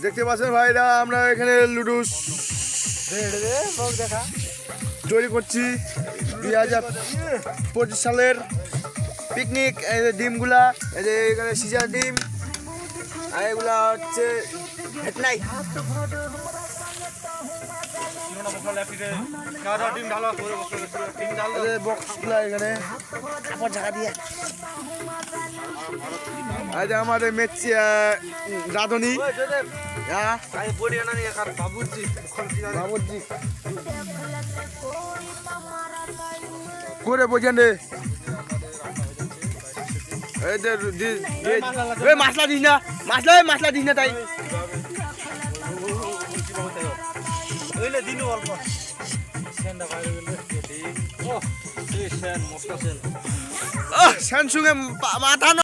দেখতে পাচ্ছেন ভাইরা, আমরা এখানে লুডুস তৈরি করছি 2025 সালের পিকনিক। এই যে ডিমগুলা, এই যে এখানে সিজার ডিম, আর এগুলা হচ্ছে ভেটনাই। বক্সগুলা এখানে কাপড় ঝাঁকা দিয়ে, আর আমাদের মেচি রাঁধুনি করে বোঝেন রে। মশলা দিস না, মশলা দিস না, তাই স্যামসুং মাথা